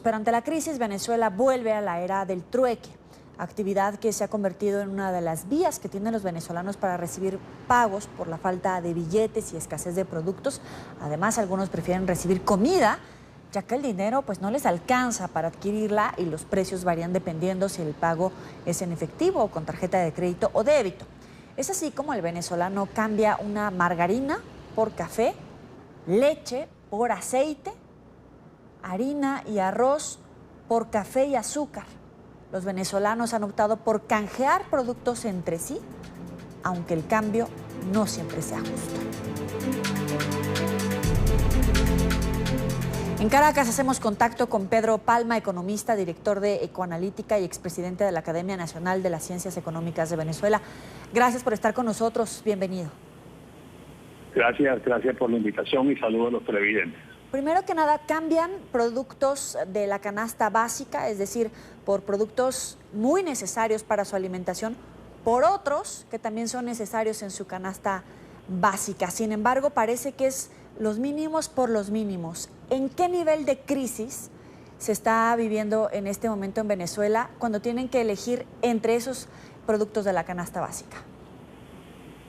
Pero ante la crisis, Venezuela vuelve a la era del trueque, actividad que se ha convertido en una de las vías que tienen los venezolanos para recibir pagos por la falta de billetes y escasez de productos. Además, algunos prefieren recibir comida, ya que el dinero pues no les alcanza para adquirirla y los precios varían dependiendo si el pago es en efectivo o con tarjeta de crédito o débito. Es así como el venezolano cambia una margarina por café, leche por aceite, harina y arroz por café y azúcar. Los venezolanos han optado por canjear productos entre sí, aunque el cambio no siempre sea justo. En Caracas hacemos contacto con Pedro Palma, economista, director de Ecoanalítica y expresidente de la Academia Nacional de las Ciencias Económicas de Venezuela. Gracias por estar con nosotros. Bienvenido. Gracias por la invitación y saludos a los televidentes. Primero que nada, cambian productos de la canasta básica, es decir, por productos muy necesarios para su alimentación, por otros que también son necesarios en su canasta básica. Sin embargo, parece que es los mínimos por los mínimos. ¿En qué nivel de crisis se está viviendo en este momento en Venezuela cuando tienen que elegir entre esos productos de la canasta básica?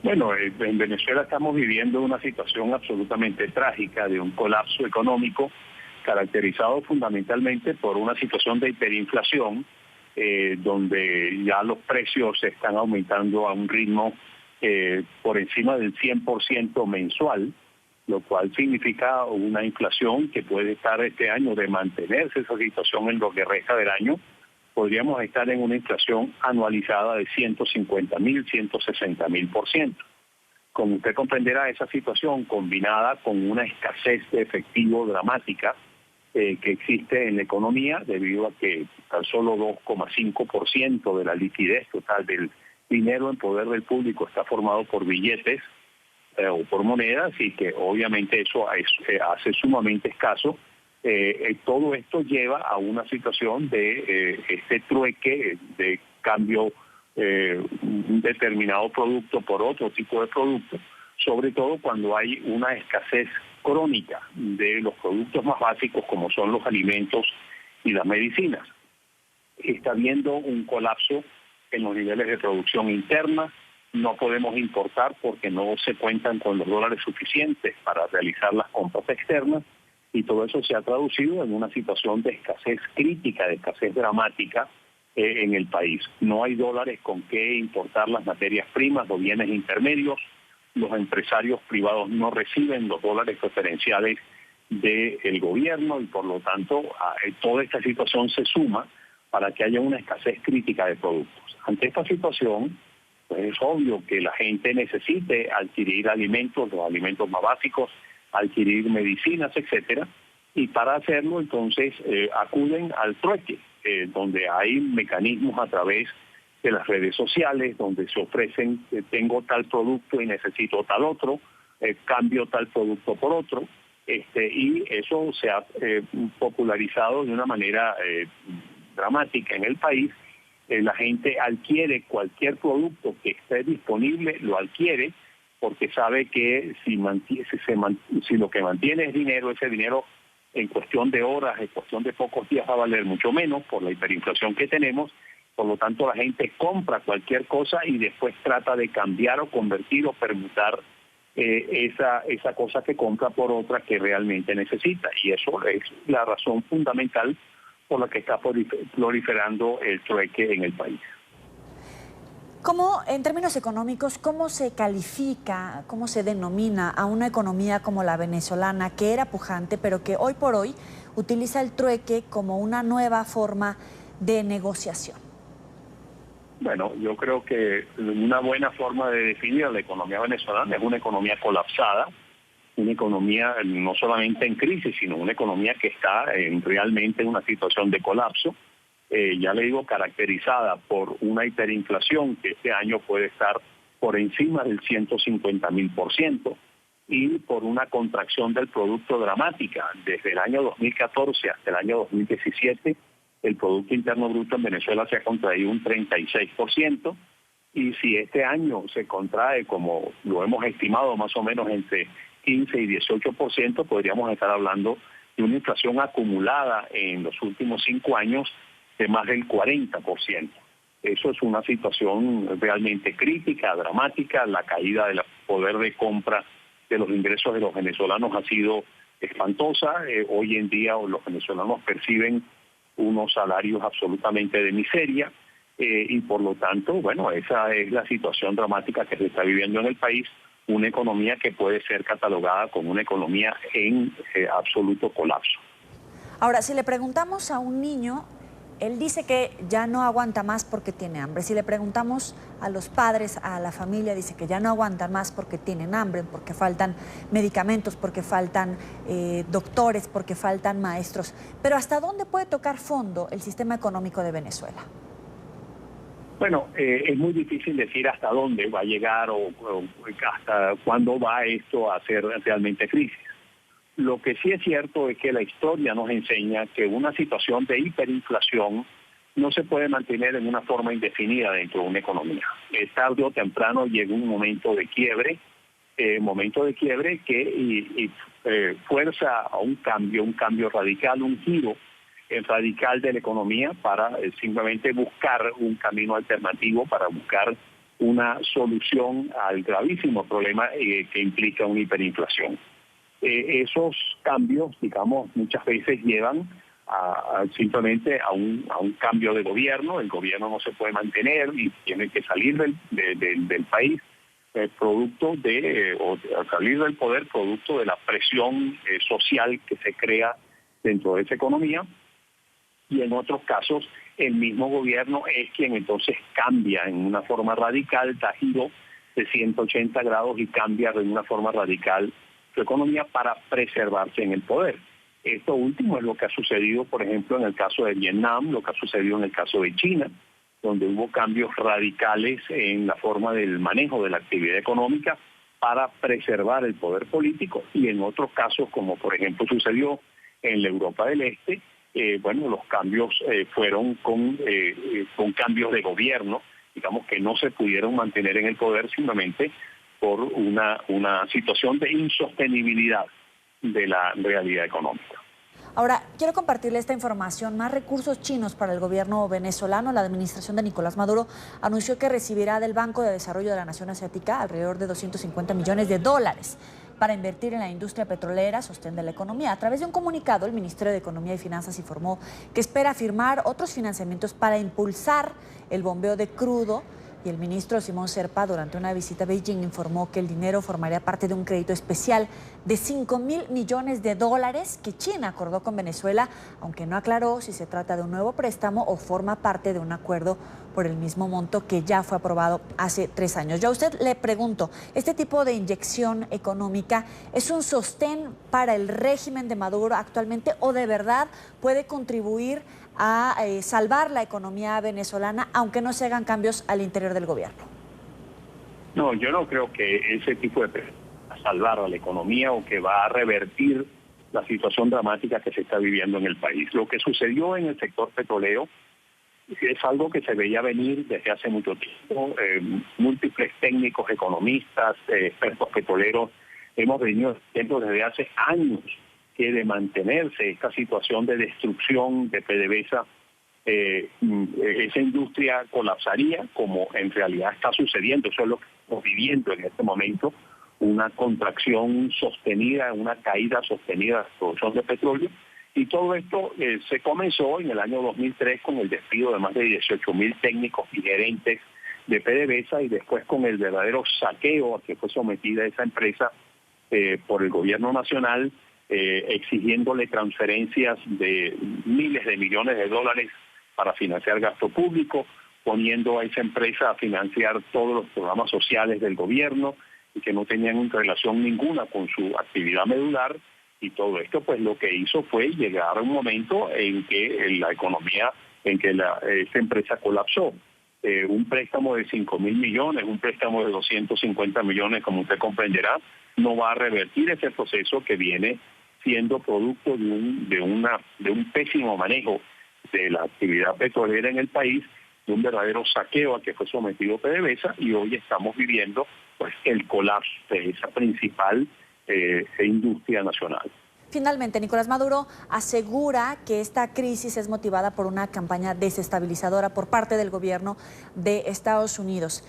Bueno, en Venezuela estamos viviendo una situación absolutamente trágica de un colapso económico caracterizado fundamentalmente por una situación de hiperinflación, donde ya los precios se están aumentando a un ritmo por encima del 100% mensual, lo cual significa una inflación que puede estar este año de mantenerse esa situación en lo que resta del año. Podríamos estar en una inflación anualizada de 150.000, 160.000%. Como usted comprenderá, esa situación combinada con una escasez de efectivo dramática que existe en la economía debido a que tan solo 2,5% de la liquidez total del dinero en poder del público está formado por billetes o por monedas, y que obviamente eso hace sumamente escaso. Todo esto lleva a una situación de este trueque de cambio un determinado producto por otro tipo de producto, sobre todo cuando hay una escasez crónica de los productos más básicos como son los alimentos y las medicinas. Está habiendo un colapso en los niveles de producción interna. No podemos importar porque no se cuentan con los dólares suficientes para realizar las compras externas, y todo eso se ha traducido en una situación de escasez crítica, de escasez dramática en el país. No hay dólares con qué importar las materias primas, los bienes intermedios. Los empresarios privados no reciben los dólares preferenciales del gobierno, y por lo tanto toda esta situación se suma para que haya una escasez crítica de productos. Ante esta situación, pues es obvio que la gente necesite adquirir alimentos, los alimentos más básicos, adquirir medicinas, etcétera, y para hacerlo entonces acuden al trueque, donde hay mecanismos a través de las redes sociales, donde se ofrecen, tengo tal producto y necesito tal otro, cambio tal producto por otro, y eso se ha popularizado de una manera dramática en el país. La gente adquiere cualquier producto que esté disponible, lo adquiere, porque sabe que si lo que mantiene es dinero, ese dinero en cuestión de horas, en cuestión de pocos días va a valer mucho menos por la hiperinflación que tenemos. Por lo tanto, la gente compra cualquier cosa y después trata de cambiar o convertir o permutar esa cosa que compra por otra que realmente necesita. Y eso es la razón fundamental por la que está proliferando el trueque en el país. ¿Cómo, en términos económicos, cómo se califica, cómo se denomina a una economía como la venezolana, que era pujante, pero que hoy por hoy utiliza el trueque como una nueva forma de negociación? Bueno, yo creo que una buena forma de definir la economía venezolana es una economía colapsada, una economía no solamente en crisis, sino una economía que está realmente en una situación de colapso. Ya le digo, caracterizada por una hiperinflación que este año puede estar por encima del 150.000%, y por una contracción del producto dramática. Desde el año 2014 hasta el año 2017, el Producto Interno Bruto en Venezuela se ha contraído un 36%, y si este año se contrae, como lo hemos estimado, más o menos entre 15 y 18%, podríamos estar hablando y una inflación acumulada en los últimos 5 años de más del 40%. Eso es una situación realmente crítica, dramática. La caída del poder de compra de los ingresos de los venezolanos ha sido espantosa. Hoy en día los venezolanos perciben unos salarios absolutamente de miseria y por lo tanto, bueno, esa es la situación dramática que se está viviendo en el país, una economía que puede ser catalogada como una economía en absoluto colapso. Ahora, si le preguntamos a un niño, él dice que ya no aguanta más porque tiene hambre. Si le preguntamos a los padres, a la familia, dice que ya no aguantan más porque tienen hambre, porque faltan medicamentos, porque faltan doctores, porque faltan maestros. Pero ¿hasta dónde puede tocar fondo el sistema económico de Venezuela? Bueno, es muy difícil decir hasta dónde va a llegar o hasta cuándo va esto a ser realmente crisis. Lo que sí es cierto es que la historia nos enseña que una situación de hiperinflación no se puede mantener en una forma indefinida dentro de una economía. Tarde o temprano llega un momento de quiebre que fuerza a un cambio radical, un giro radical de la economía para simplemente buscar un camino alternativo, para buscar una solución al gravísimo problema que implica una hiperinflación. Esos cambios, digamos, muchas veces llevan simplemente a un cambio de gobierno. El gobierno no se puede mantener y tiene que salir del país salir del poder producto de la presión social que se crea dentro de esa economía. Y en otros casos, el mismo gobierno es quien entonces cambia en una forma radical, da giro de 180 grados y cambia de una forma radical su economía para preservarse en el poder. Esto último es lo que ha sucedido, por ejemplo, en el caso de Vietnam, lo que ha sucedido en el caso de China, donde hubo cambios radicales en la forma del manejo de la actividad económica para preservar el poder político, y en otros casos, como por ejemplo sucedió en la Europa del Este, los cambios fueron con cambios de gobierno, digamos que no se pudieron mantener en el poder simplemente por una situación de insostenibilidad de la realidad económica. Ahora, quiero compartirle esta información. Más recursos chinos para el gobierno venezolano. La administración de Nicolás Maduro anunció que recibirá del Banco de Desarrollo de la Nación Asiática alrededor de $250 millones para invertir en la industria petrolera, sostén de la economía. A través de un comunicado, el Ministerio de Economía y Finanzas informó que espera firmar otros financiamientos para impulsar el bombeo de crudo. Y el ministro Simón Serpa, durante una visita a Beijing, informó que el dinero formaría parte de un crédito especial de $5.000 millones que China acordó con Venezuela, aunque no aclaró si se trata de un nuevo préstamo o forma parte de un acuerdo por el mismo monto que ya fue aprobado hace 3 años. Yo a usted le pregunto, ¿este tipo de inyección económica es un sostén para el régimen de Maduro actualmente o de verdad puede contribuir a salvar la economía venezolana, aunque no se hagan cambios al interior del gobierno? No, yo no creo que ese tipo de va a salvar a la economía o que va a revertir la situación dramática que se está viviendo en el país. Lo que sucedió en el sector petrolero es algo que se veía venir desde hace mucho tiempo. Múltiples técnicos, economistas, expertos petroleros, hemos venido diciendo desde hace años que de mantenerse esta situación de destrucción de PDVSA, esa industria colapsaría, como en realidad está sucediendo. Eso es lo que estamos viviendo en este momento, una contracción sostenida, una caída sostenida de la producción de petróleo. Y todo esto se comenzó en el año 2003 con el despido de más de 18.000 técnicos y gerentes de PDVSA y después con el verdadero saqueo a que fue sometida esa empresa por el gobierno nacional, exigiéndole transferencias de miles de millones de dólares para financiar gasto público, poniendo a esa empresa a financiar todos los programas sociales del gobierno y que no tenían relación ninguna con su actividad medular. Y todo esto pues lo que hizo fue llegar a un momento en que la economía, en que esa empresa colapsó. Un préstamo de 5.000 millones, un préstamo de 250 millones, como usted comprenderá, no va a revertir ese proceso que viene siendo producto de un pésimo manejo de la actividad petrolera en el país, de un verdadero saqueo a que fue sometido PDVSA, y hoy estamos viviendo pues el colapso de esa principal industria nacional. Finalmente, Nicolás Maduro asegura que esta crisis es motivada por una campaña desestabilizadora por parte del gobierno de Estados Unidos.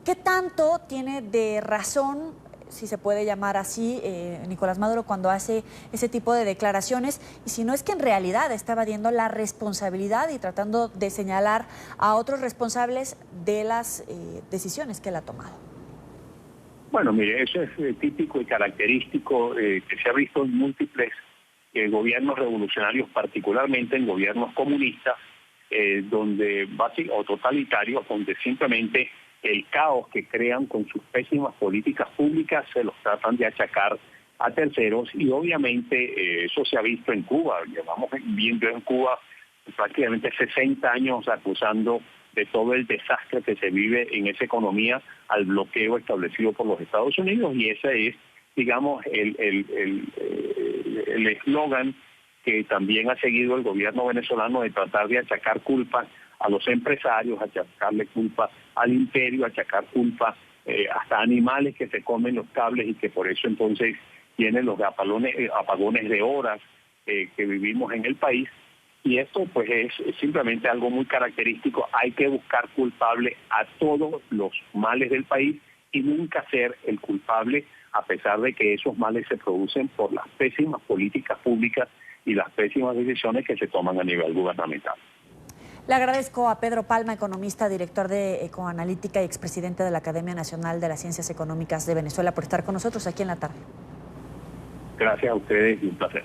¿Qué tanto tiene de razón, si se puede llamar así, Nicolás Maduro cuando hace ese tipo de declaraciones? Y si no es que en realidad está evadiendo la responsabilidad y tratando de señalar a otros responsables de las decisiones que él ha tomado. Bueno, mire, eso es típico y característico que se ha visto en múltiples gobiernos revolucionarios, particularmente en gobiernos comunistas, o totalitarios, donde simplemente el caos que crean con sus pésimas políticas públicas se los tratan de achacar a terceros, y obviamente eso se ha visto en Cuba. Llevamos viendo en Cuba prácticamente 60 años acusando de todo el desastre que se vive en esa economía al bloqueo establecido por los Estados Unidos, y ese es, digamos, el eslogan que también ha seguido el gobierno venezolano, de tratar de achacar culpas a los empresarios, achacarle culpa al imperio, achacar culpa hasta a animales que se comen los cables, y que por eso entonces tienen los apagones de horas que vivimos en el país. Y esto pues es simplemente algo muy característico. Hay que buscar culpable a todos los males del país y nunca ser el culpable, a pesar de que esos males se producen por las pésimas políticas públicas y las pésimas decisiones que se toman a nivel gubernamental. Le agradezco a Pedro Palma, economista, director de Ecoanalítica y expresidente de la Academia Nacional de las Ciencias Económicas de Venezuela, por estar con nosotros aquí en la tarde. Gracias a ustedes y un placer.